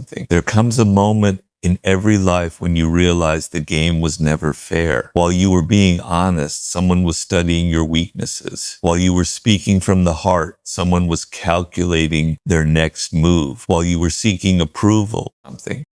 something. There comes a moment in every life when you realize the game was never fair. While you were being honest, someone was studying your weaknesses. While you were speaking from the heart, someone was calculating their next move. While you were seeking approval,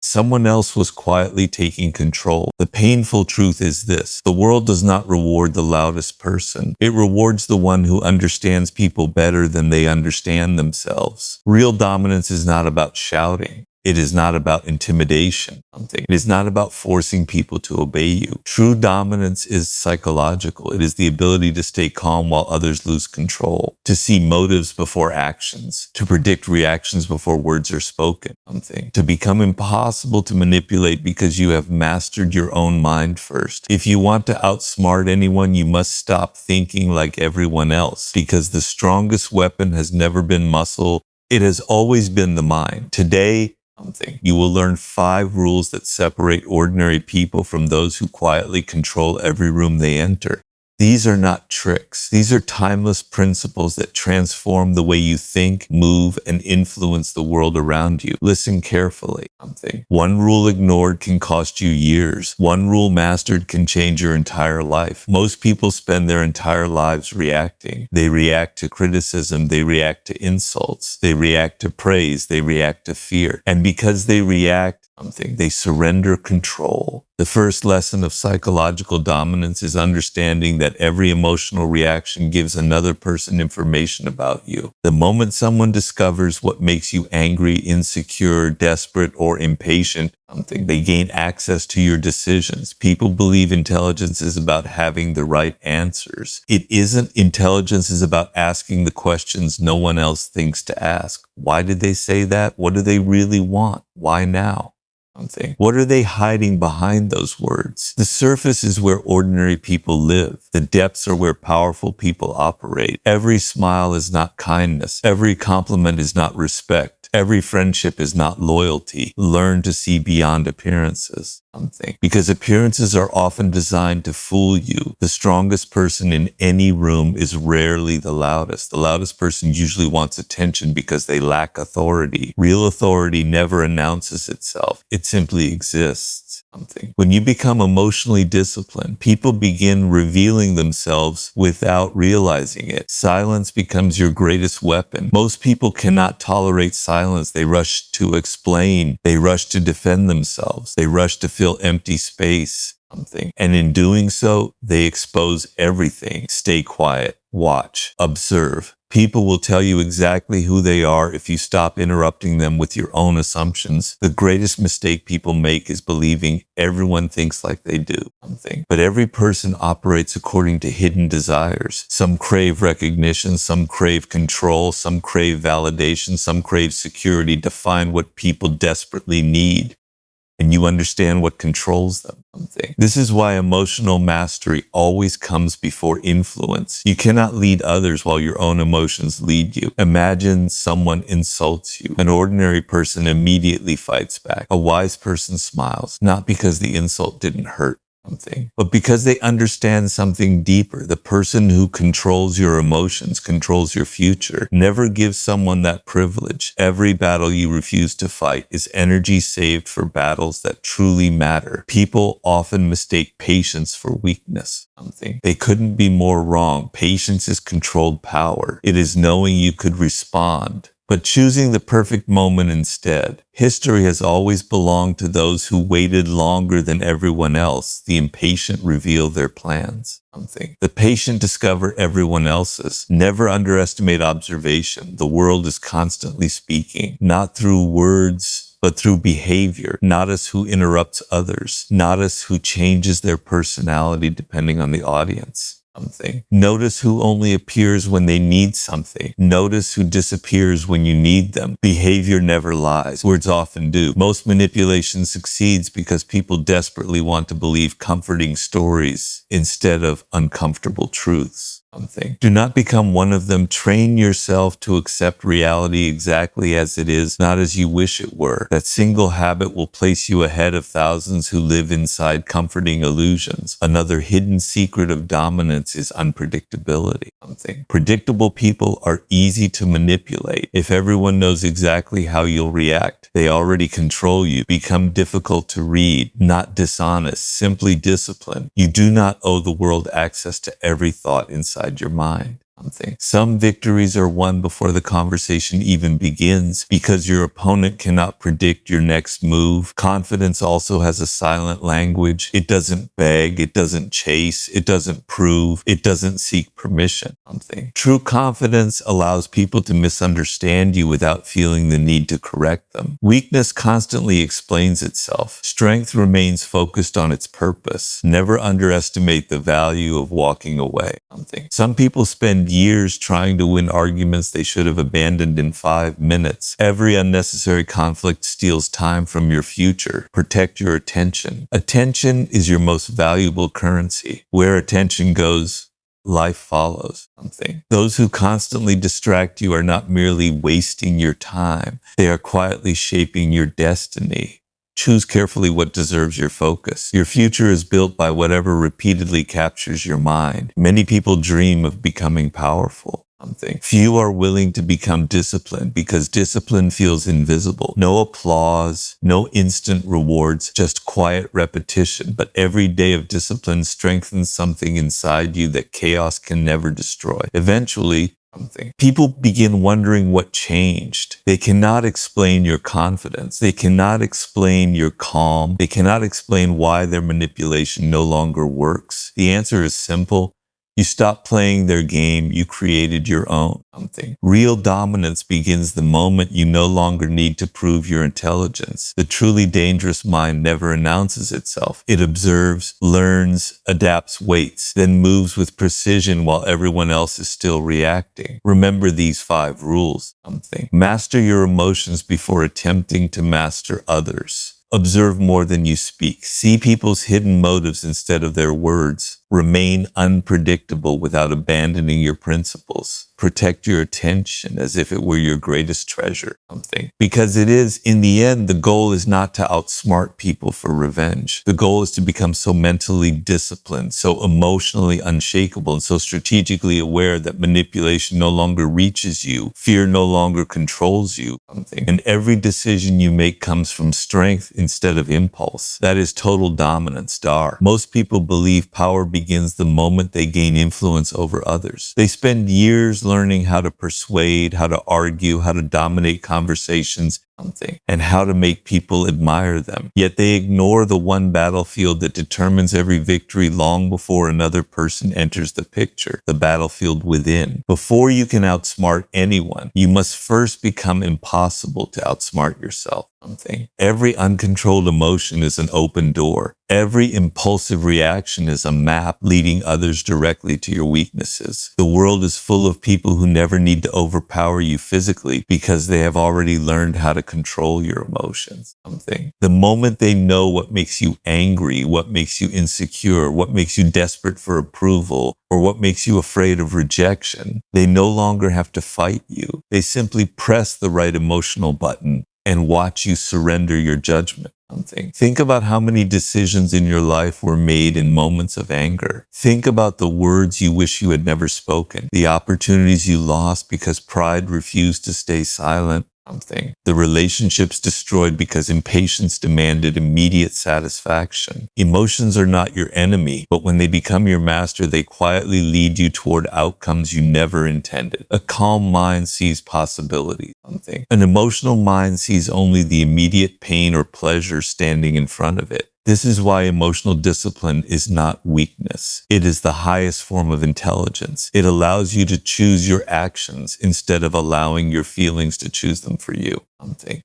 someone else was quietly taking control. The painful truth is this: the world does not reward the loudest person. It rewards the one who understands people better than they understand themselves. Real dominance is not about shouting. It is not about intimidation. It is not about forcing people to obey you. True dominance is psychological. It is the ability to stay calm while others lose control, to see motives before actions, to predict reactions before words are spoken, to become impossible to manipulate because you have mastered your own mind first. If you want to outsmart anyone, you must stop thinking like everyone else, because the strongest weapon has never been muscle. It has always been the mind. Today, you will learn 5 rules that separate ordinary people from those who quietly control every room they enter. These are not tricks. These are timeless principles that transform the way you think, move, and influence the world around you. Listen carefully. One rule ignored can cost you years. One rule mastered can change your entire life. Most people spend their entire lives reacting. They react to criticism. They react to insults. They react to praise. They react to fear. And because they react, they surrender control. The first lesson of psychological dominance is understanding that every emotional reaction gives another person information about you. The moment someone discovers what makes you angry, insecure, desperate, or impatient, they gain access to your decisions. People believe intelligence is about having the right answers. It isn't. Intelligence is about asking the questions no one else thinks to ask. Why did they say that? What do they really want? Why now? What are they hiding behind those words? The surface is where ordinary people live. The depths are where powerful people operate. Every smile is not kindness. Every compliment is not respect. Every friendship is not loyalty. Learn to see beyond appearances. Because appearances are often designed to fool you. The strongest person in any room is rarely the loudest. The loudest person usually wants attention because they lack authority. Real authority never announces itself. It simply exists. When you become emotionally disciplined, people begin revealing themselves without realizing it. Silence becomes your greatest weapon. Most people cannot tolerate silence. They rush to explain. They rush to defend themselves. They rush to fill empty space. And in doing so, they expose everything. Stay quiet. Watch. Observe. People will tell you exactly who they are if you stop interrupting them with your own assumptions. The greatest mistake people make is believing everyone thinks like they do. But every person operates according to hidden desires. Some crave recognition, some crave control, some crave validation, some crave security. Define what people desperately need, and you understand what controls them. This is why emotional mastery always comes before influence. You cannot lead others while your own emotions lead you. Imagine someone insults you. An ordinary person immediately fights back. A wise person smiles, not because the insult didn't hurt, but because they understand something deeper. The person who controls your emotions controls your future. Never give someone that privilege. Every battle you refuse to fight is energy saved for battles that truly matter. People often mistake patience for weakness. They couldn't be more wrong. Patience is controlled power. It is knowing you could respond, but choosing the perfect moment instead. History has always belonged to those who waited longer than everyone else. The impatient reveal their plans. The patient discover everyone else's. Never underestimate observation. The world is constantly speaking, not through words, but through behavior. Notice who interrupts others. Notice who changes their personality depending on the audience. Notice who only appears when they need something. Notice who disappears when you need them. Behavior never lies. Words often do. Most manipulation succeeds because people desperately want to believe comforting stories instead of uncomfortable truths. something. Do not become one of them. Train yourself to accept reality exactly as it is, not as you wish it were. That single habit will place you ahead of thousands who live inside comforting illusions. Another hidden secret of dominance is unpredictability. Something. Predictable people are easy to manipulate. If everyone knows exactly how you'll react, they already control you. Become difficult to read, not dishonest, simply disciplined. You do not owe the world access to every thought inside your mind. Some victories are won before the conversation even begins because your opponent cannot predict your next move. Confidence also has a silent language. It doesn't beg, it doesn't chase, it doesn't prove, it doesn't seek permission. True confidence allows people to misunderstand you without feeling the need to correct them. Weakness constantly explains itself. Strength remains focused on its purpose. Never underestimate the value of walking away. Some people spend years trying to win arguments they should have abandoned in 5 minutes. Every unnecessary conflict steals time from your future. Protect your attention. Attention is your most valuable currency. Where attention goes, life follows. Those who constantly distract you are not merely wasting your time. They are quietly shaping your destiny. Choose carefully what deserves your focus. Your future is built by whatever repeatedly captures your mind. Many people dream of becoming powerful. Few are willing to become disciplined because discipline feels invisible. No applause, no instant rewards, just quiet repetition. But every day of discipline strengthens something inside you that chaos can never destroy. Eventually, people begin wondering what changed. They cannot explain your confidence. They cannot explain your calm. They cannot explain why their manipulation no longer works. The answer is simple. You stopped playing their game, you created your own. Real dominance begins the moment you no longer need to prove your intelligence. The truly dangerous mind never announces itself. It observes, learns, adapts, waits, then moves with precision while everyone else is still reacting. Remember these 5 rules. Master your emotions before attempting to master others. Observe more than you speak. See people's hidden motives instead of their words. Remain unpredictable without abandoning your principles. Protect your attention as if it were your greatest treasure. Because it is, in the end, the goal is not to outsmart people for revenge. The goal is to become so mentally disciplined, so emotionally unshakable, and so strategically aware that manipulation no longer reaches you, fear no longer controls you. And every decision you make comes from strength instead of impulse. That is total dominance, Dar. Most people believe power begins the moment they gain influence over others. They spend years learning how to persuade, how to argue, how to dominate conversations, and how to make people admire them. Yet they ignore the one battlefield that determines every victory long before another person enters the picture, the battlefield within. Before you can outsmart anyone, you must first become impossible to outsmart yourself. Every uncontrolled emotion is an open door. Every impulsive reaction is a map leading others directly to your weaknesses. The world is full of people who never need to overpower you physically because they have already learned how to control your emotions. The moment they know what makes you angry, what makes you insecure, what makes you desperate for approval, or what makes you afraid of rejection, they no longer have to fight you. They simply press the right emotional button and watch you surrender your judgment. Think about how many decisions in your life were made in moments of anger. Think about the words you wish you had never spoken, the opportunities you lost because pride refused to stay silent. The relationships destroyed because impatience demanded immediate satisfaction. Emotions are not your enemy, but when they become your master, they quietly lead you toward outcomes you never intended. A calm mind sees possibilities. An emotional mind sees only the immediate pain or pleasure standing in front of it. This is why emotional discipline is not weakness. It is the highest form of intelligence. It allows you to choose your actions instead of allowing your feelings to choose them for you.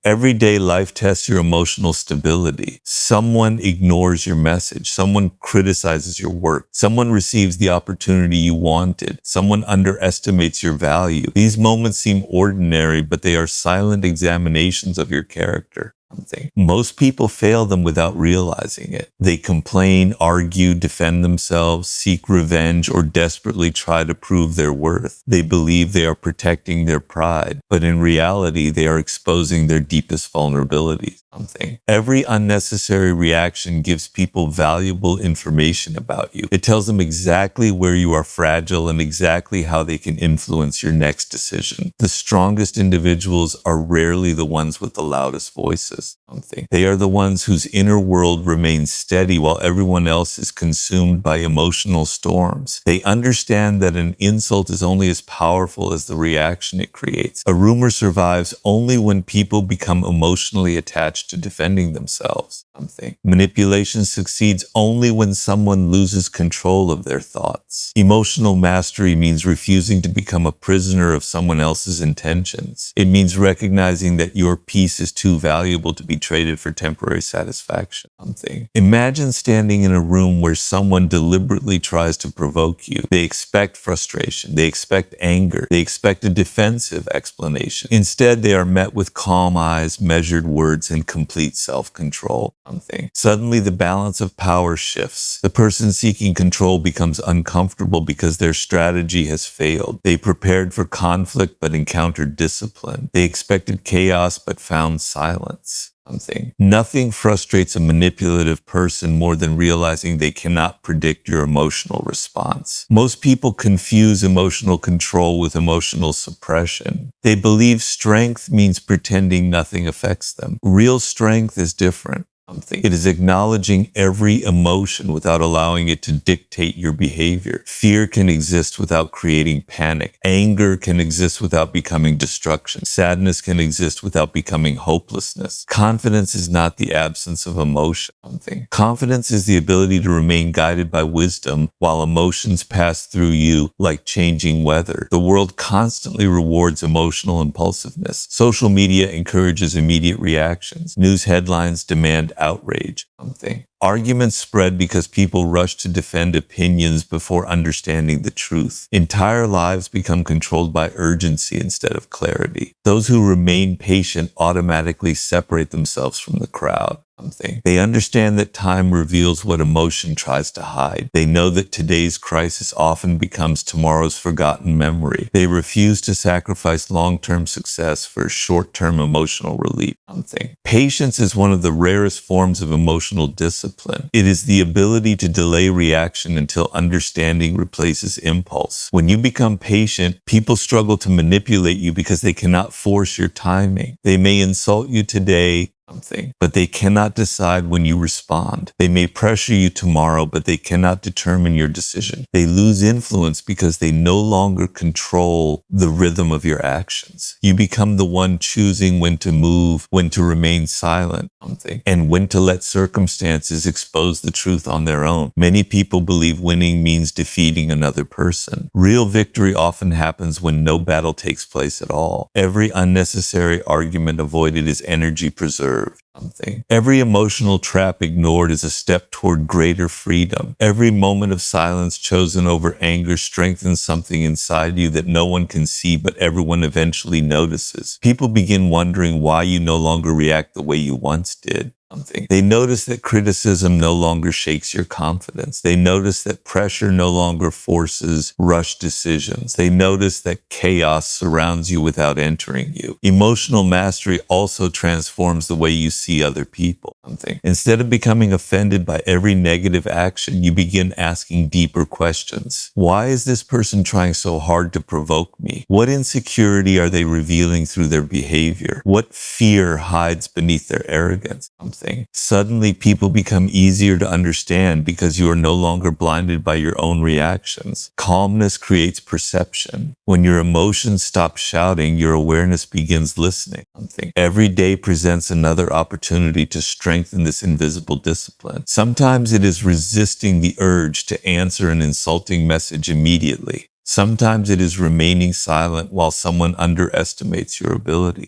Every day life tests your emotional stability. Someone ignores your message. Someone criticizes your work. Someone receives the opportunity you wanted. Someone underestimates your value. These moments seem ordinary, but they are silent examinations of your character. something. Most people fail them without realizing it. They complain, argue, defend themselves, seek revenge, or desperately try to prove their worth. They believe they are protecting their pride, but in reality, they are exposing their deepest vulnerabilities. Something. Every unnecessary reaction gives people valuable information about you. It tells them exactly where you are fragile and exactly how they can influence your next decision. The strongest individuals are rarely the ones with the loudest voices. Something. They are the ones whose inner world remains steady while everyone else is consumed by emotional storms. They understand that an insult is only as powerful as the reaction it creates. A rumor survives only when people become emotionally attached to defending themselves. Something. Manipulation succeeds only when someone loses control of their thoughts. Emotional mastery means refusing to become a prisoner of someone else's intentions. It means recognizing that your peace is too valuable to be traded for temporary satisfaction. Something. Imagine standing in a room where someone deliberately tries to provoke you. They expect frustration. They expect anger. They expect a defensive explanation. Instead, they are met with calm eyes, measured words, and complete self-control. Something. Suddenly, the balance of power shifts. The person seeking control becomes uncomfortable because their strategy has failed. They prepared for conflict but encountered discipline. They expected chaos but found silence. Something. Nothing frustrates a manipulative person more than realizing they cannot predict your emotional response. Most people confuse emotional control with emotional suppression. They believe strength means pretending nothing affects them. Real strength is different. Something. It is acknowledging every emotion without allowing it to dictate your behavior. Fear can exist without creating panic. Anger can exist without becoming destruction. Sadness can exist without becoming hopelessness. Confidence is not the absence of emotion. Something. Confidence is the ability to remain guided by wisdom while emotions pass through you like changing weather. The world constantly rewards emotional impulsiveness. Social media encourages immediate reactions. News headlines demand outrage. Something. Arguments spread because people rush to defend opinions before understanding the truth. Entire lives become controlled by urgency instead of clarity. Those who remain patient automatically separate themselves from the crowd. Something. They understand that time reveals what emotion tries to hide. They know that today's crisis often becomes tomorrow's forgotten memory. They refuse to sacrifice long-term success for short-term emotional relief. Something. Patience is one of the rarest forms of emotional discipline. It is the ability to delay reaction until understanding replaces impulse. When you become patient, people struggle to manipulate you because they cannot force your timing. They may insult you today, something, but they cannot decide when you respond. They may pressure you tomorrow, but they cannot determine your decision. They lose influence because they no longer control the rhythm of your actions. You become the one choosing when to move, when to remain silent, something, and when to let circumstances expose the truth on their own. Many people believe winning means defeating another person. Real victory often happens when no battle takes place at all. Every unnecessary argument avoided is energy preserved. Something. Every emotional trap ignored is a step toward greater freedom. Every moment of silence chosen over anger strengthens something inside you that no one can see, but everyone eventually notices. People begin wondering why you no longer react the way you once did. Something. They notice that criticism no longer shakes your confidence. They notice that pressure no longer forces rushed decisions. They notice that chaos surrounds you without entering you. Emotional mastery also transforms the way you see other people. Something. Instead of becoming offended by every negative action, you begin asking deeper questions. Why is this person trying so hard to provoke me? What insecurity are they revealing through their behavior? What fear hides beneath their arrogance? Something. Suddenly, people become easier to understand because you are no longer blinded by your own reactions. Calmness creates perception. When your emotions stop shouting, your awareness begins listening. Something. Every day presents another opportunity to strengthen this invisible discipline. Sometimes it is resisting the urge to answer an insulting message immediately. Sometimes it is remaining silent while someone underestimates your ability.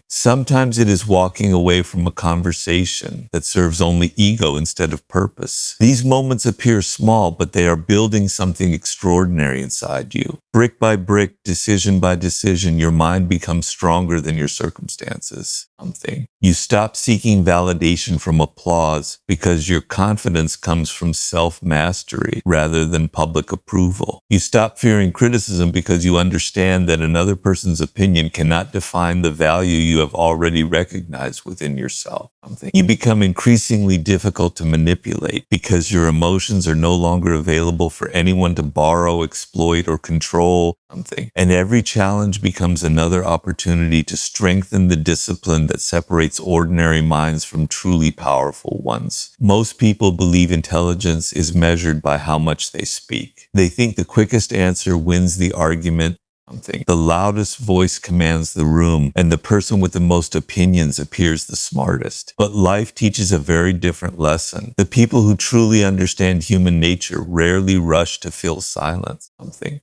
Sometimes it is walking away from a conversation that serves only ego instead of purpose. These moments appear small, but they are building something extraordinary inside you. Brick by brick, decision by decision, your mind becomes stronger than your circumstances. You stop seeking validation from applause because your confidence comes from self-mastery rather than public approval. You stop fearing criticism because you understand that another person's opinion cannot define the value you have already recognized within yourself. You become increasingly difficult to manipulate because your emotions are no longer available for anyone to borrow, exploit, or control. And every challenge becomes another opportunity to strengthen the discipline that separates ordinary minds from truly powerful ones. Most people believe intelligence is measured by how much they speak. They think the quickest answer wins the argument. The loudest voice commands the room, and the person with the most opinions appears the smartest. But life teaches a very different lesson. The people who truly understand human nature rarely rush to fill silence.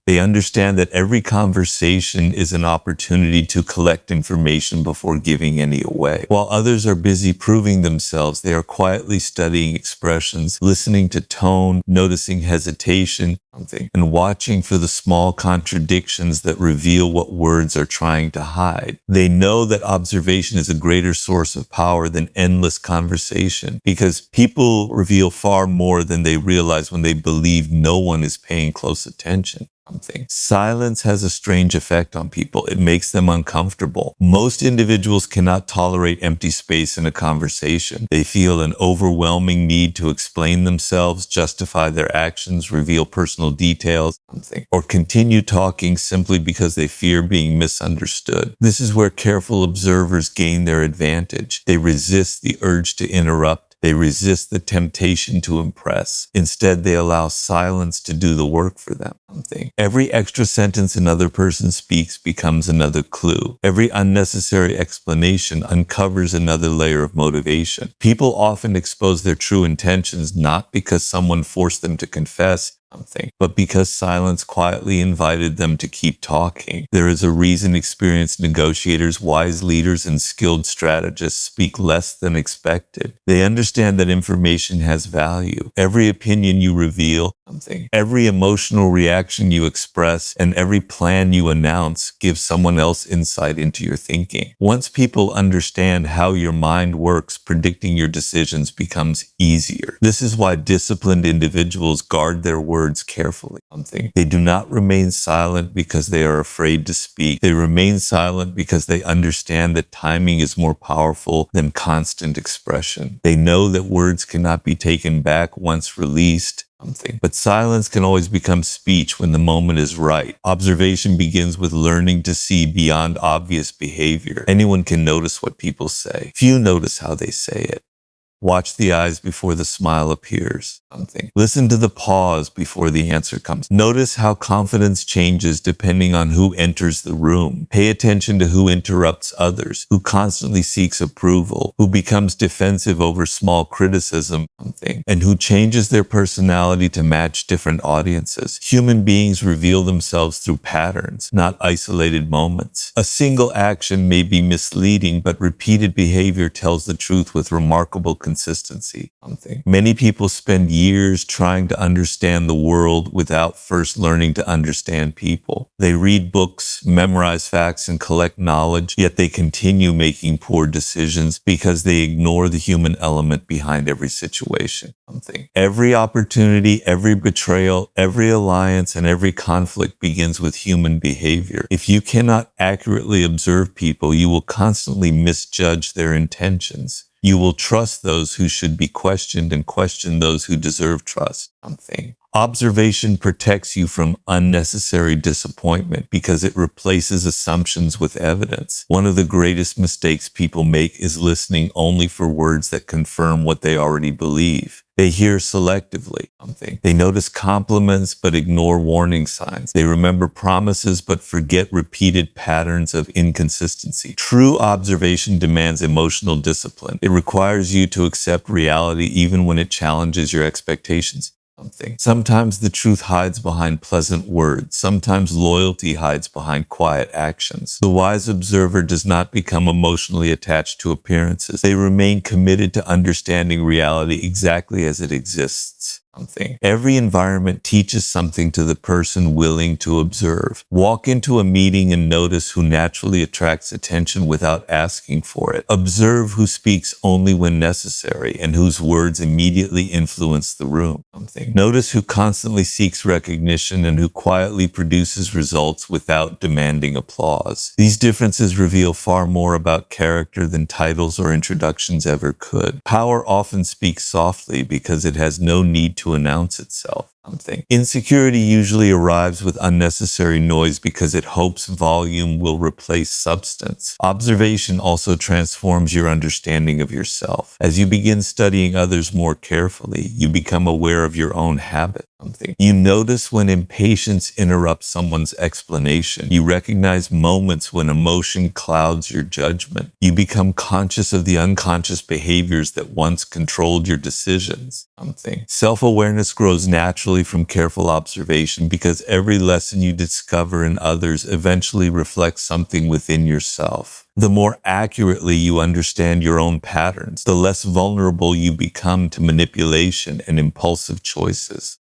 They understand that every conversation is an opportunity to collect information before giving any away. While others are busy proving themselves, they are quietly studying expressions, listening to tone, noticing hesitation, and watching for the small contradictions that reveal what words are trying to hide. They know that observation is a greater source of power than endless conversation because people reveal far more than they realize when they believe no one is paying close attention. Silence has a strange effect on people. It makes them uncomfortable. Most individuals cannot tolerate empty space in a conversation. They feel an overwhelming need to explain themselves, justify their actions, reveal personal details, or continue talking simply because they fear being misunderstood. This is where careful observers gain their advantage. They resist the urge to interrupt. They resist the temptation to impress. Instead, they allow silence to do the work for them. Every extra sentence another person speaks becomes another clue. Every unnecessary explanation uncovers another layer of motivation. People often expose their true intentions not because someone forced them to confess, but because silence quietly invited them to keep talking. There is a reason experienced negotiators, wise leaders, and skilled strategists speak less than expected. They understand that information has value. Every opinion you reveal, every emotional reaction you express, and every plan you announce gives someone else insight into your thinking. Once people understand how your mind works, predicting your decisions becomes easier. This is why disciplined individuals guard their words carefully. They do not remain silent because they are afraid to speak. They remain silent because they understand that timing is more powerful than constant expression. They know that words cannot be taken back once released. But silence can always become speech when the moment is right. Observation begins with learning to see beyond obvious behavior. Anyone can notice what people say. Few notice how they say it. Watch the eyes before the smile appears. Listen to the pause before the answer comes. Notice how confidence changes depending on who enters the room. Pay attention to who interrupts others, who constantly seeks approval, who becomes defensive over small criticism, and who changes their personality to match different audiences. Human beings reveal themselves through patterns, not isolated moments. A single action may be misleading, but repeated behavior tells the truth with remarkable consistency. Many people spend years trying to understand the world without first learning to understand people. They read books, memorize facts, and collect knowledge, yet they continue making poor decisions because they ignore the human element behind every situation. Every opportunity, every betrayal, every alliance, and every conflict begins with human behavior. If you cannot accurately observe people, you will constantly misjudge their intentions. You will trust those who should be questioned and question those who deserve trust. Observation protects you from unnecessary disappointment because it replaces assumptions with evidence. One of the greatest mistakes people make is listening only for words that confirm what they already believe. They hear selectively. They notice compliments but ignore warning signs. They remember promises but forget repeated patterns of inconsistency. True observation demands emotional discipline. It requires you to accept reality even when it challenges your expectations. Sometimes the truth hides behind pleasant words. Sometimes loyalty hides behind quiet actions. The wise observer does not become emotionally attached to appearances. They remain committed to understanding reality exactly as it exists. something. Every environment teaches something to the person willing to observe. Walk into a meeting and notice who naturally attracts attention without asking for it. Observe who speaks only when necessary and whose words immediately influence the room. Something. Notice who constantly seeks recognition and who quietly produces results without demanding applause. These differences reveal far more about character than titles or introductions ever could. Power often speaks softly because it has no need to announce itself. Insecurity usually arrives with unnecessary noise because it hopes volume will replace substance. Observation also transforms your understanding of yourself. As you begin studying others more carefully, you become aware of your own habits. You notice when impatience interrupts someone's explanation. You recognize moments when emotion clouds your judgment. You become conscious of the unconscious behaviors that once controlled your decisions. Self-awareness grows naturally from careful observation because every lesson you discover in others eventually reflects something within yourself. The more accurately you understand your own patterns, the less vulnerable you become to manipulation and impulsive choices.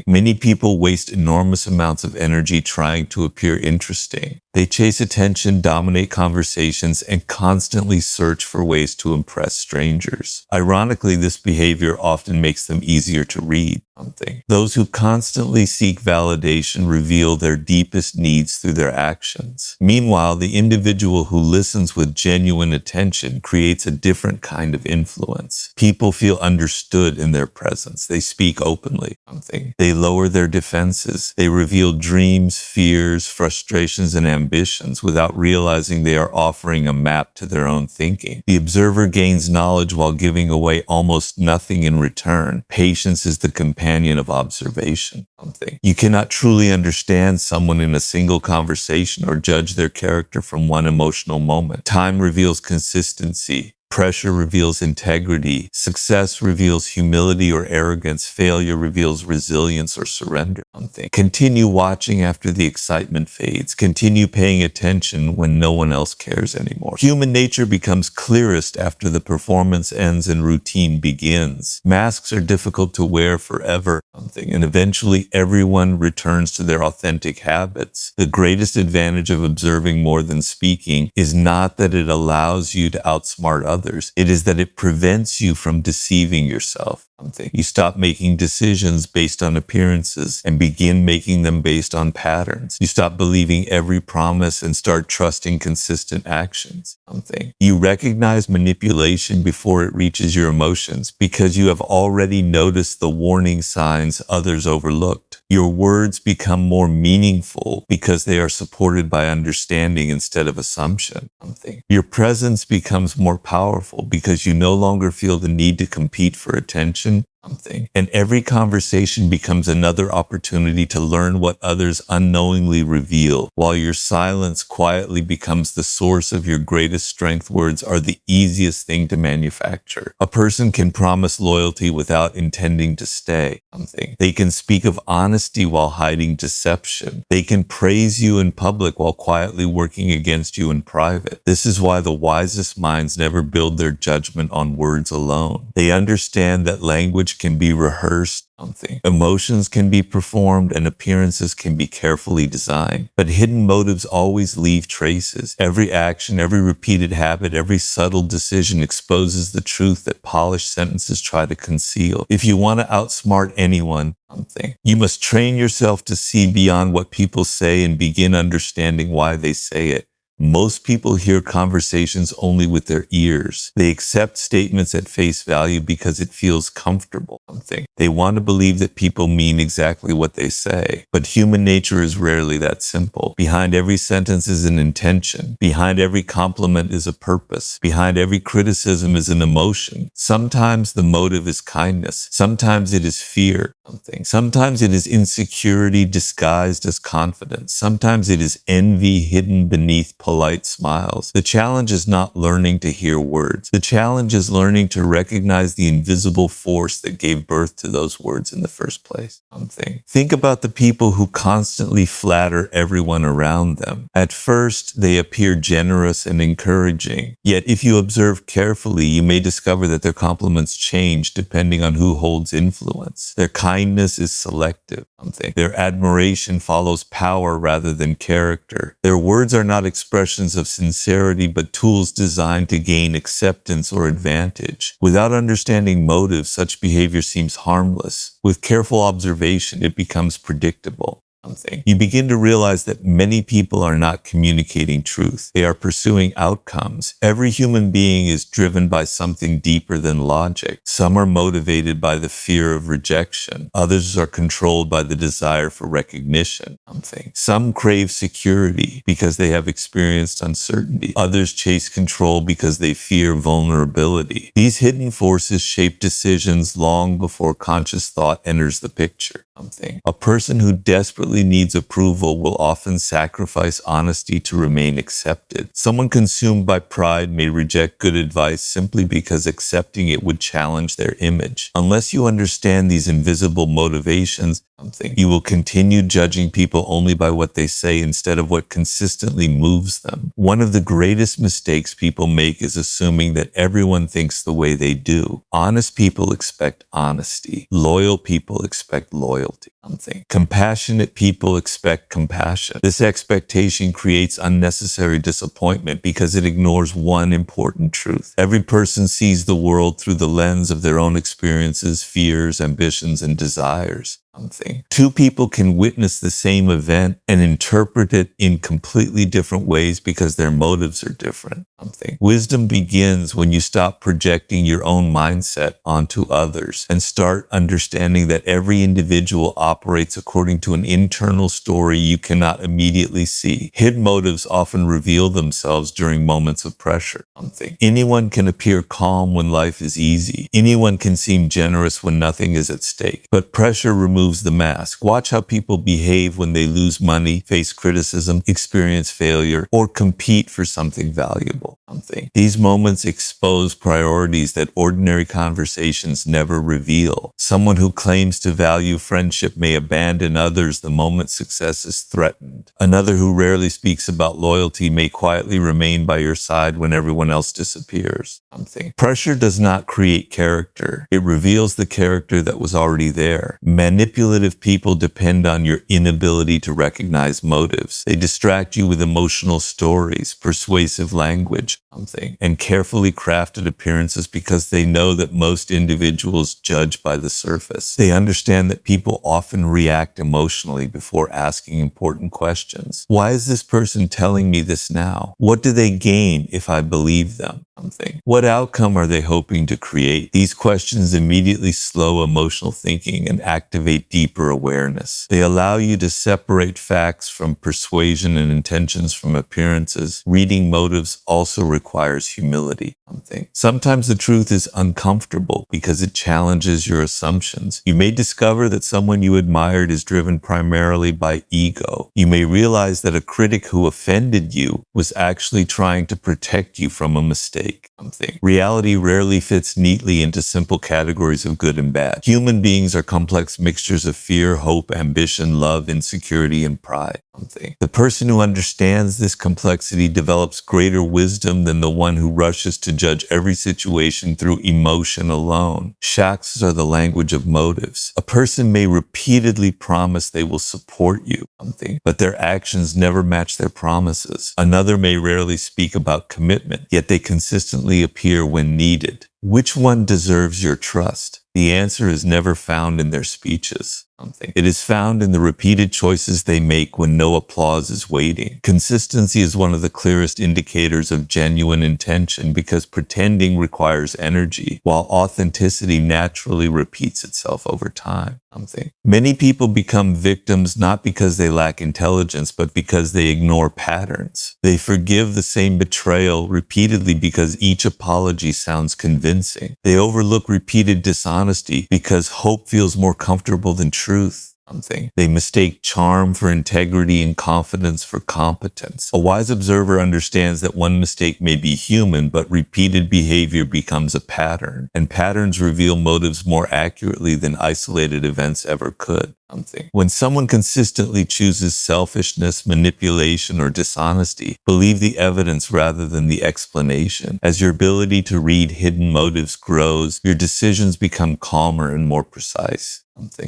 Many people waste enormous amounts of energy trying to appear interesting. They chase attention, dominate conversations, and constantly search for ways to impress strangers. Ironically, this behavior often makes them easier to read. Those who constantly seek validation reveal their deepest needs through their actions. Meanwhile, the individual who listens with genuine attention creates a different kind of influence. People feel understood in their presence. They speak openly. They lower their defenses. They reveal dreams, fears, frustrations, and ambitions without realizing they are offering a map to their own thinking. The observer gains knowledge while giving away almost nothing in return. Patience is the companion of observation. You cannot truly understand someone in a single conversation or judge their character from one emotional moment. Time reveals consistency. Pressure reveals integrity. Success reveals humility or arrogance. Failure reveals resilience or surrender. Continue watching after the excitement fades. Continue paying attention when no one else cares anymore. Human nature becomes clearest after the performance ends and routine begins. Masks are difficult to wear forever, and eventually everyone returns to their authentic habits. The greatest advantage of observing more than speaking is not that it allows you to outsmart others. It is that it prevents you from deceiving yourself. You stop making decisions based on appearances and begin making them based on patterns. You stop believing every promise and start trusting consistent actions. You recognize manipulation before it reaches your emotions because you have already noticed the warning signs others overlooked. Your words become more meaningful because they are supported by understanding instead of assumption. Your presence becomes more powerful because you no longer feel the need to compete for attention. And every conversation becomes another opportunity to learn what others unknowingly reveal, while your silence quietly becomes the source of your greatest strength. Words are the easiest thing to manufacture. A person can promise loyalty without intending to stay. They can speak of honesty while hiding deception. They can praise you in public while quietly working against you in private. This is why the wisest minds never build their judgment on words alone. They understand that language can be rehearsed, emotions can be performed, and appearances can be carefully designed. But hidden motives always leave traces. Every action, every repeated habit, every subtle decision exposes the truth that polished sentences try to conceal. If you want to outsmart anyone, you must train yourself to see beyond what people say and begin understanding why they say it. Most people hear conversations only with their ears. They accept statements at face value because it feels comfortable. They want to believe that people mean exactly what they say. But human nature is rarely that simple. Behind every sentence is an intention. Behind every compliment is a purpose. Behind every criticism is an emotion. Sometimes the motive is kindness. Sometimes it is fear. Sometimes it is insecurity disguised as confidence. Sometimes it is envy hidden beneath polite smiles. The challenge is not learning to hear words. The challenge is learning to recognize the invisible force that gave birth to those words in the first place. Think about the people who constantly flatter everyone around them. At first, they appear generous and encouraging. Yet, if you observe carefully, you may discover that their compliments change depending on who holds influence. Their kindness is selective. Their admiration follows power rather than character. Their words are not expressions of sincerity, but tools designed to gain acceptance or advantage. Without understanding motives, such behavior seems harmless. With careful observation, it becomes predictable. You begin to realize that many people are not communicating truth. They are pursuing outcomes. Every human being is driven by something deeper than logic. Some are motivated by the fear of rejection. Others are controlled by the desire for recognition. Some crave security because they have experienced uncertainty. Others chase control because they fear vulnerability. These hidden forces shape decisions long before conscious thought enters the picture. A person who desperately needs approval will often sacrifice honesty to remain accepted. Someone consumed by pride may reject good advice simply because accepting it would challenge their image. Unless you understand these invisible motivations, you will continue judging people only by what they say instead of what consistently moves them. One of the greatest mistakes people make is assuming that everyone thinks the way they do. Honest people expect honesty. Loyal people expect loyalty. Compassionate people expect compassion. This expectation creates unnecessary disappointment because it ignores one important truth. Every person sees the world through the lens of their own experiences, fears, ambitions, and desires. Two people can witness the same event and interpret it in completely different ways because their motives are different. Wisdom begins when you stop projecting your own mindset onto others and start understanding that every individual operates according to an internal story you cannot immediately see. Hidden motives often reveal themselves during moments of pressure. Anyone can appear calm when life is easy. Anyone can seem generous when nothing is at stake. But pressure removes the mask. Watch how people behave when they lose money, face criticism, experience failure, or compete for something valuable. These moments expose priorities that ordinary conversations never reveal. Someone who claims to value friendship may abandon others the moment success is threatened. Another who rarely speaks about loyalty may quietly remain by your side when everyone else disappears. Pressure does not create character. It reveals the character that was already there. Manipulative people depend on your inability to recognize motives. They distract you with emotional stories, persuasive language, and carefully crafted appearances because they know that most individuals judge by the surface. They understand that people often react emotionally before asking important questions. Why is this person telling me this now? What do they gain if I believe them? What outcome are they hoping to create? These questions immediately slow emotional thinking and activate deeper awareness. They allow you to separate facts from persuasion and intentions from appearances. Reading motives also requires humility. Sometimes the truth is uncomfortable because it challenges your assumptions. You may discover that someone you admired is driven primarily by ego. You may realize that a critic who offended you was actually trying to protect you from a mistake. Reality rarely fits neatly into simple categories of good and bad. Human beings are complex mixtures of fear, hope, ambition, love, insecurity, and pride. The person who understands this complexity develops greater wisdom than the one who rushes to judge every situation through emotion alone. Facts are the language of motives. A person may repeatedly promise they will support you, but their actions never match their promises. Another may rarely speak about commitment, yet they consistently appear when needed. Which one deserves your trust? The answer is never found in their speeches. It is found in the repeated choices they make when no applause is waiting. Consistency is one of the clearest indicators of genuine intention because pretending requires energy, while authenticity naturally repeats itself over time. Many people become victims not because they lack intelligence, but because they ignore patterns. They forgive the same betrayal repeatedly because each apology sounds convincing. They overlook repeated dishonesty because hope feels more comfortable than truth. something. They mistake charm for integrity and confidence for competence. A wise observer understands that one mistake may be human, but repeated behavior becomes a pattern, and patterns reveal motives more accurately than isolated events ever could. When someone consistently chooses selfishness, manipulation, or dishonesty, believe the evidence rather than the explanation. As your ability to read hidden motives grows, your decisions become calmer and more precise.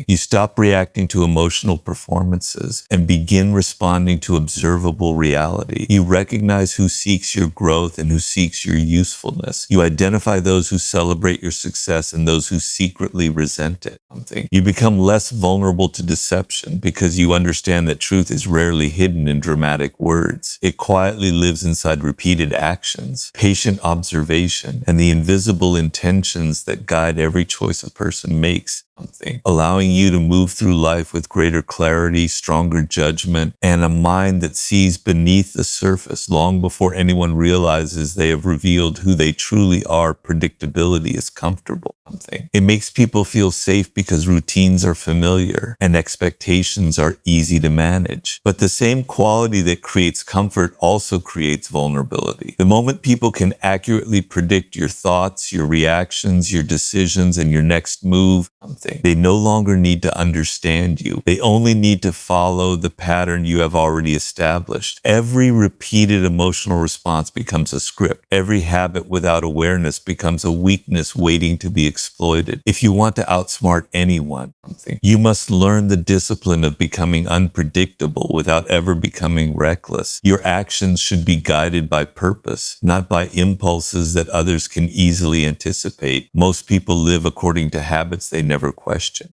You stop reacting to emotional performances and begin responding to observable reality. You recognize who seeks your growth and who seeks your usefulness. You identify those who celebrate your success and those who secretly resent it. You become less vulnerable to deception because you understand that truth is rarely hidden in dramatic words. It quietly lives inside repeated actions, patient observation, and the invisible intentions that guide every choice a person makes. Allowing you to move through life with greater clarity, stronger judgment, and a mind that sees beneath the surface long before anyone realizes they have revealed who they truly are. Predictability is comfortable. It makes people feel safe because routines are familiar and expectations are easy to manage. But the same quality that creates comfort also creates vulnerability. The moment people can accurately predict your thoughts, your reactions, your decisions, and your next move, they no longer need to understand you. They only need to follow the pattern you have already established. Every repeated emotional response becomes a script. Every habit without awareness becomes a weakness waiting to be exploited. If you want to outsmart anyone, you must learn the discipline of becoming unpredictable without ever becoming reckless. Your actions should be guided by purpose, not by impulses that others can easily anticipate. Most people live according to habits they never question.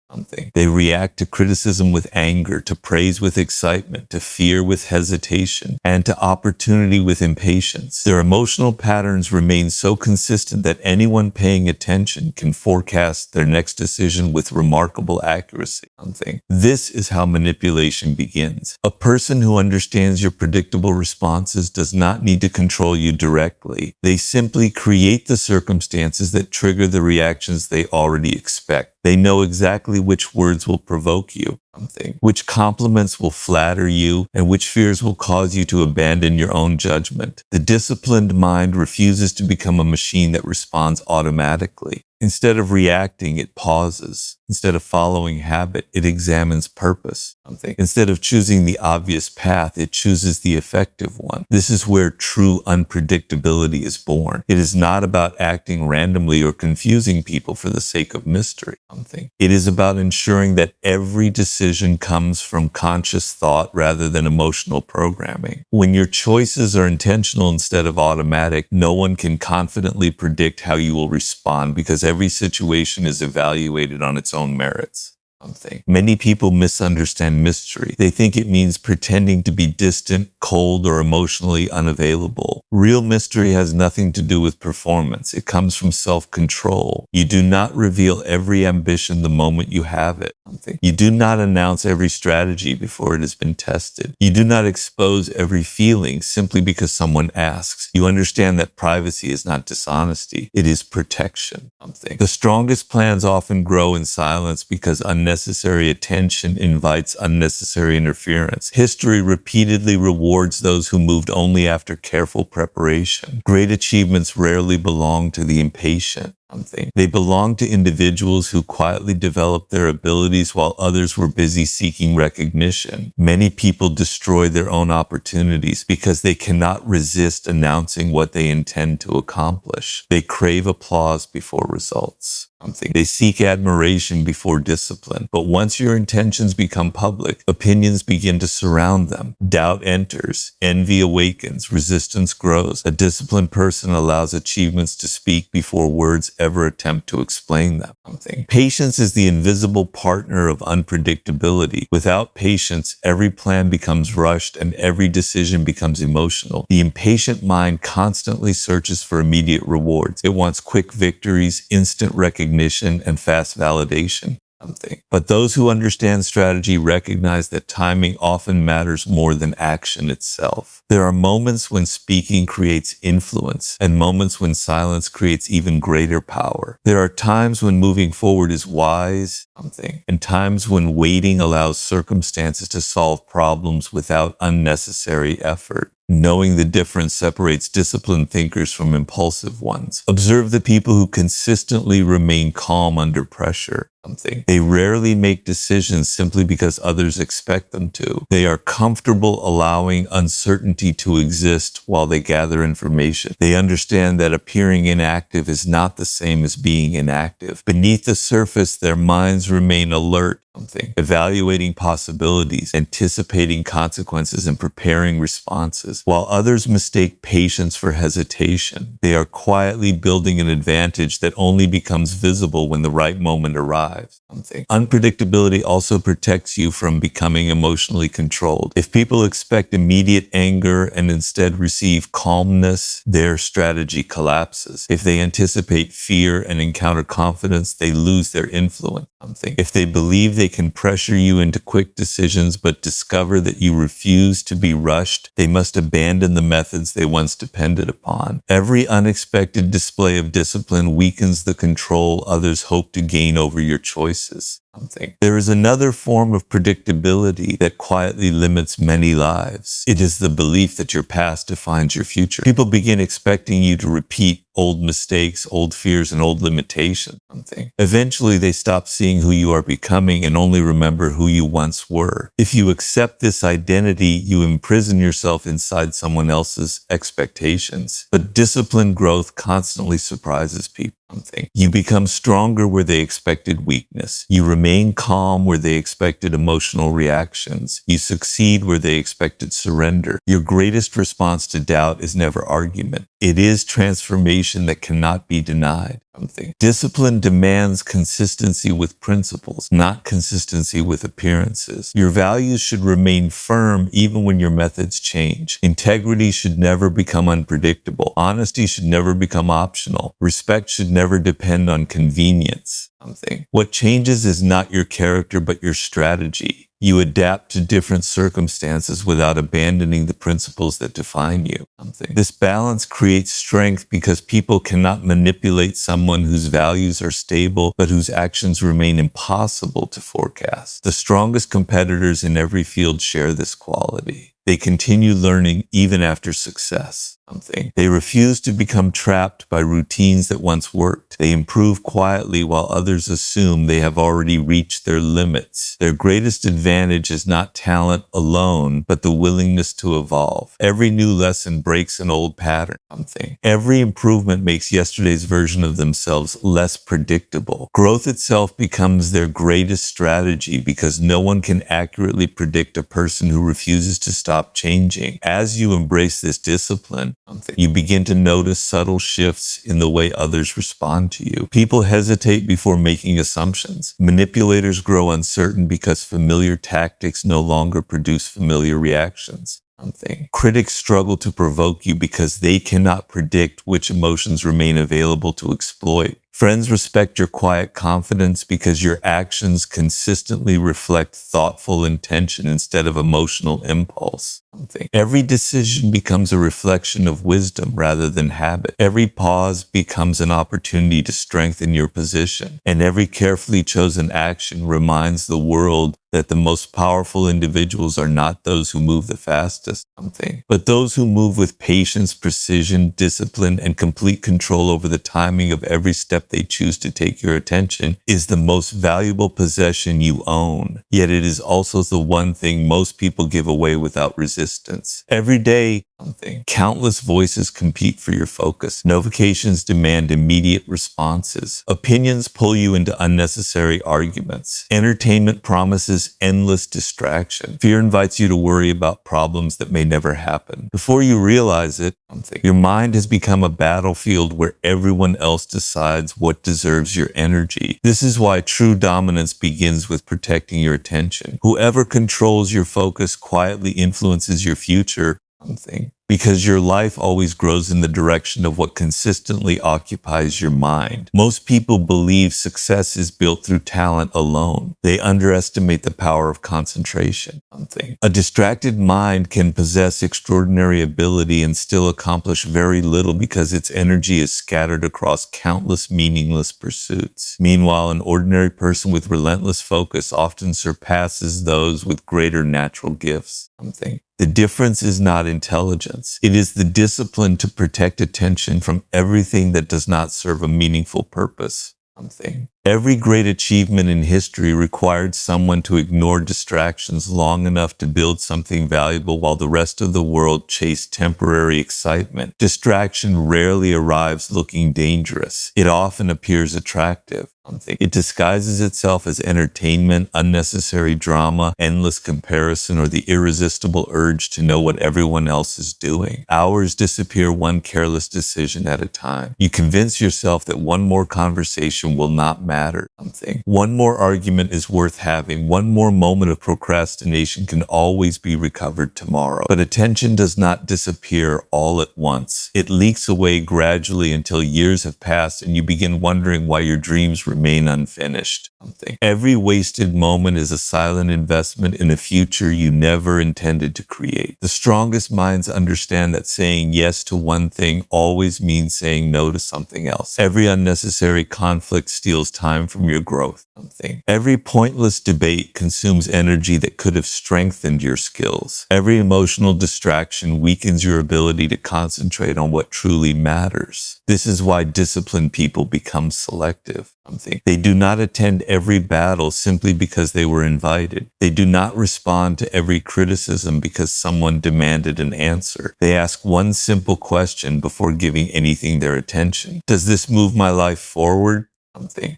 They react to criticism with anger, to praise with excitement, to fear with hesitation, and to opportunity with impatience. Their emotional patterns remain so consistent that anyone paying attention can forecast their next decision with remarkable accuracy. This is how manipulation begins. A person who understands your predictable responses does not need to control you directly. They simply create the circumstances that trigger the reactions they already expect. They know exactly which words will provoke you, which compliments will flatter you, and which fears will cause you to abandon your own judgment. The disciplined mind refuses to become a machine that responds automatically. Instead of reacting, it pauses. Instead of following habit, it examines purpose. Instead of choosing the obvious path, it chooses the effective one. This is where true unpredictability is born. It is not about acting randomly or confusing people for the sake of mystery. It is about ensuring that every decision comes from conscious thought rather than emotional programming. When your choices are intentional instead of automatic, no one can confidently predict how you will respond because every situation is evaluated on its own merits. Many people misunderstand mystery. They think it means pretending to be distant, cold, or emotionally unavailable. Real mystery has nothing to do with performance. It comes from self-control. You do not reveal every ambition the moment you have it. You do not announce every strategy before it has been tested. You do not expose every feeling simply because someone asks. You understand that privacy is not dishonesty. It is protection. The strongest plans often grow in silence because unnecessary attention invites unnecessary interference. History repeatedly rewards those who moved only after careful preparation. Great achievements rarely belong to the impatient. They belong to individuals who quietly developed their abilities while others were busy seeking recognition. Many people destroy their own opportunities because they cannot resist announcing what they intend to accomplish. They crave applause before results. They seek admiration before discipline. But once your intentions become public, opinions begin to surround them. Doubt enters, envy awakens, resistance grows. A disciplined person allows achievements to speak before words ever attempt to explain them. Patience is the invisible partner of unpredictability. Without patience, every plan becomes rushed and every decision becomes emotional. The impatient mind constantly searches for immediate rewards. It wants quick victories, instant recognition, and fast validation. something. But those who understand strategy recognize that timing often matters more than action itself. There are moments when speaking creates influence and moments when silence creates even greater power. There are times when moving forward is wise, something, and times when waiting allows circumstances to solve problems without unnecessary effort. Knowing the difference separates disciplined thinkers from impulsive ones. Observe the people who consistently remain calm under pressure. Something. They rarely make decisions simply because others expect them to. They are comfortable allowing uncertainty to exist while they gather information. They understand that appearing inactive is not the same as being inactive. Beneath the surface, their minds remain alert, something, evaluating possibilities, anticipating consequences, and preparing responses. While others mistake patience for hesitation, they are quietly building an advantage that only becomes visible when the right moment arrives. Something. Unpredictability also protects you from becoming emotionally controlled. If people expect immediate anger and instead receive calmness, their strategy collapses. If they anticipate fear and encounter confidence, they lose their influence. Something. If they believe they can pressure you into quick decisions but discover that you refuse to be rushed, they must abandon the methods they once depended upon. Every unexpected display of discipline weakens the control others hope to gain over your choices. Something. There is another form of predictability that quietly limits many lives. It is the belief that your past defines your future. People begin expecting you to repeat old mistakes, old fears, and old limitations. Something. Eventually, they stop seeing who you are becoming and only remember who you once were. If you accept this identity, you imprison yourself inside someone else's expectations. But disciplined growth constantly surprises people. Something. You become stronger where they expected weakness. You remain calm where they expected emotional reactions. You succeed where they expected surrender. Your greatest response to doubt is never argument. It is transformation that cannot be denied. Something. Discipline demands consistency with principles, not consistency with appearances. Your values should remain firm even when your methods change. Integrity should never become unpredictable. Honesty should never become optional. Respect should never depend on convenience. Something. What changes is not your character, but your strategy. You adapt to different circumstances without abandoning the principles that define you. Something. This balance creates strength because people cannot manipulate someone whose values are stable but whose actions remain impossible to forecast. The strongest competitors in every field share this quality. They continue learning even after success. Something. They refuse to become trapped by routines that once worked. They improve quietly while others assume they have already reached their limits. Their greatest advantage is not talent alone, but the willingness to evolve. Every new lesson breaks an old pattern. Something. Every improvement makes yesterday's version of themselves less predictable. Growth itself becomes their greatest strategy because no one can accurately predict a person who refuses to stop changing. As you embrace this discipline, you begin to notice subtle shifts in the way others respond to you. People hesitate before making assumptions. Manipulators grow uncertain because familiar tactics no longer produce familiar reactions. Something. Critics struggle to provoke you because they cannot predict which emotions remain available to exploit. Friends respect your quiet confidence because your actions consistently reflect thoughtful intention instead of emotional impulse. Something. Every decision becomes a reflection of wisdom rather than habit. Every pause becomes an opportunity to strengthen your position. And every carefully chosen action reminds the world that the most powerful individuals are not those who move the fastest, something, but those who move with patience, precision, discipline, and complete control over the timing of every step they choose to take your attention is the most valuable possession you own. Yet it is also the one thing most people give away without resistance. Every day, something. Countless voices compete for your focus. Notifications demand immediate responses. Opinions pull you into unnecessary arguments. Entertainment promises endless distraction. Fear invites you to worry about problems that may never happen. Before you realize it, something. Your mind has become a battlefield where everyone else decides what deserves your energy. This is why true dominance begins with protecting your attention. Whoever controls your focus quietly influences your future. something. Because your life always grows in the direction of what consistently occupies your mind. Most people believe success is built through talent alone. They underestimate the power of concentration. Something. A distracted mind can possess extraordinary ability and still accomplish very little because its energy is scattered across countless meaningless pursuits. Meanwhile, an ordinary person with relentless focus often surpasses those with greater natural gifts. Something. The difference is not intelligence. It is the discipline to protect attention from everything that does not serve a meaningful purpose. Something. Every great achievement in history required someone to ignore distractions long enough to build something valuable while the rest of the world chased temporary excitement. Distraction rarely arrives looking dangerous. It often appears attractive. It disguises itself as entertainment, unnecessary drama, endless comparison, or the irresistible urge to know what everyone else is doing. Hours disappear one careless decision at a time. You convince yourself that one more conversation will not matter. One more argument is worth having. One more moment of procrastination can always be recovered tomorrow. But attention does not disappear all at once. It leaks away gradually until years have passed and you begin wondering why your dreams remain unfinished. Every wasted moment is a silent investment in a future you never intended to create. The strongest minds understand that saying yes to one thing always means saying no to something else. Every unnecessary conflict steals time from your growth. Every pointless debate consumes energy that could have strengthened your skills. Every emotional distraction weakens your ability to concentrate on what truly matters. This is why disciplined people become selective. They do not attend every battle simply because they were invited. They do not respond to every criticism because someone demanded an answer. They ask one simple question before giving anything their attention. Does this move my life forward?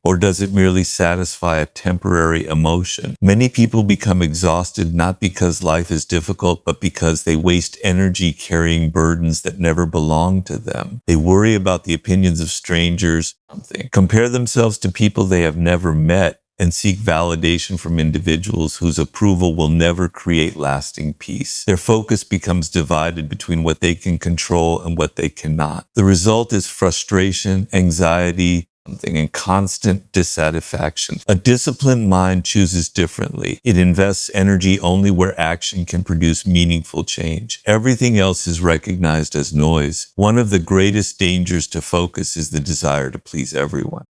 Or does it merely satisfy a temporary emotion? Many people become exhausted not because life is difficult, but because they waste energy carrying burdens that never belong to them. They worry about the opinions of strangers, compare themselves to people they have never met, and seek validation from individuals whose approval will never create lasting peace. Their focus becomes divided between what they can control and what they cannot. The result is frustration, anxiety, and constant dissatisfaction. A disciplined mind chooses differently. It invests energy only where action can produce meaningful change. Everything else is recognized as noise. One of the greatest dangers to focus is the desire to please everyone.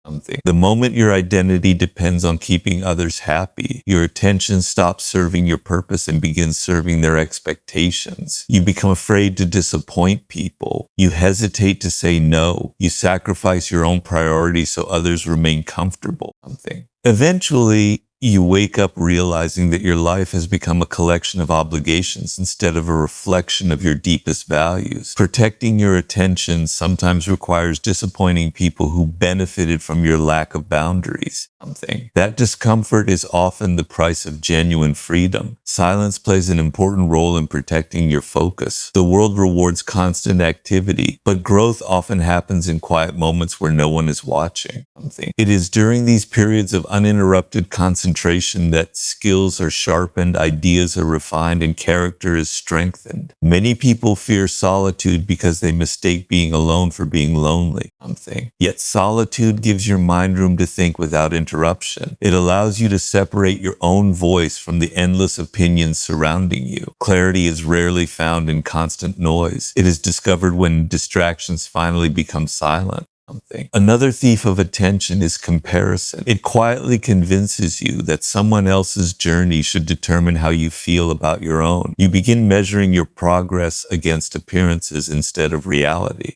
The moment your identity depends on keeping others happy, your attention stops serving your purpose and begins serving their expectations. You become afraid to disappoint people. You hesitate to say no. You sacrifice your own priorities so others remain comfortable. Eventually, you wake up realizing that your life has become a collection of obligations instead of a reflection of your deepest values. Protecting your attention sometimes requires disappointing people who benefited from your lack of boundaries. That discomfort is often the price of genuine freedom. Silence plays an important role in protecting your focus. The world rewards constant activity, but growth often happens in quiet moments where no one is watching. It is during these periods of uninterrupted concentration that skills are sharpened, ideas are refined, and character is strengthened. Many people fear solitude because they mistake being alone for being lonely. Yet solitude gives your mind room to think without interruption. It allows you to separate your own voice from the endless opinions surrounding you. Clarity is rarely found in constant noise. It is discovered when distractions finally become silent. Another thief of attention is comparison. It quietly convinces you that someone else's journey should determine how you feel about your own. You begin measuring your progress against appearances instead of reality.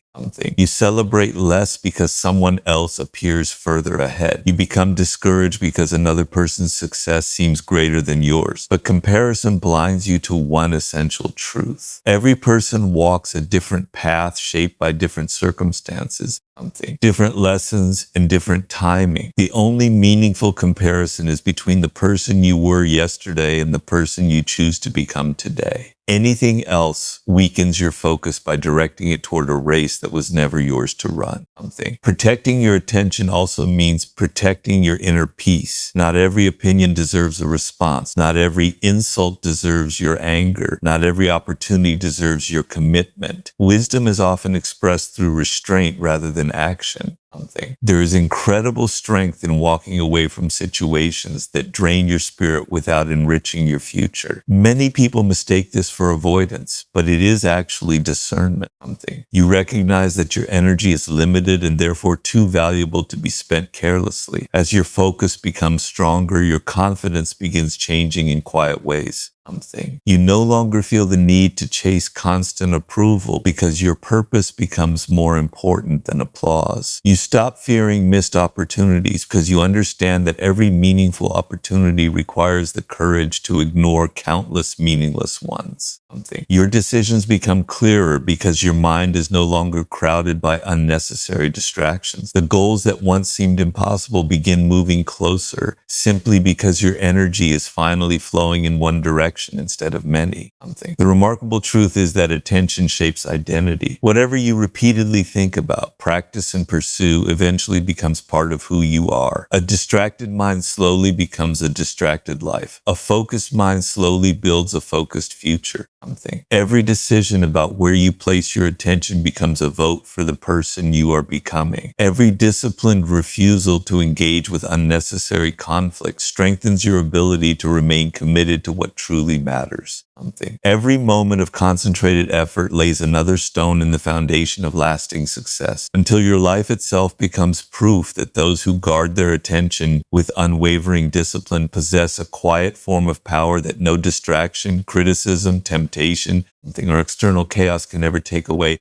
You celebrate less because someone else appears further ahead. You become discouraged because another person's success seems greater than yours. But comparison blinds you to one essential truth. Every person walks a different path shaped by different circumstances. something. Different lessons and different timing. The only meaningful comparison is between the person you were yesterday and the person you choose to become today. Anything else weakens your focus by directing it toward a race that was never yours to run. Something. Protecting your attention also means protecting your inner peace. Not every opinion deserves a response. Not every insult deserves your anger. Not every opportunity deserves your commitment. Wisdom is often expressed through restraint rather than action. Something. There is incredible strength in walking away from situations that drain your spirit without enriching your future. Many people mistake this for avoidance, but it is actually discernment. Something. You recognize that your energy is limited and therefore too valuable to be spent carelessly. As your focus becomes stronger, your confidence begins changing in quiet ways. Something. You no longer feel the need to chase constant approval because your purpose becomes more important than applause. You stop fearing missed opportunities because you understand that every meaningful opportunity requires the courage to ignore countless meaningless ones. Something. Your decisions become clearer because your mind is no longer crowded by unnecessary distractions. The goals that once seemed impossible begin moving closer simply because your energy is finally flowing in one direction instead of many. Something. The remarkable truth is that attention shapes identity. Whatever you repeatedly think about, practice, and pursue eventually becomes part of who you are. A distracted mind slowly becomes a distracted life. A focused mind slowly builds a focused future. Something. Every decision about where you place your attention becomes a vote for the person you are becoming. Every disciplined refusal to engage with unnecessary conflict strengthens your ability to remain committed to what truly matters. Something. Every moment of concentrated effort lays another stone in the foundation of lasting success, until your life itself becomes proof that those who guard their attention with unwavering discipline possess a quiet form of power that no distraction, criticism, temptation, or external chaos can ever take away.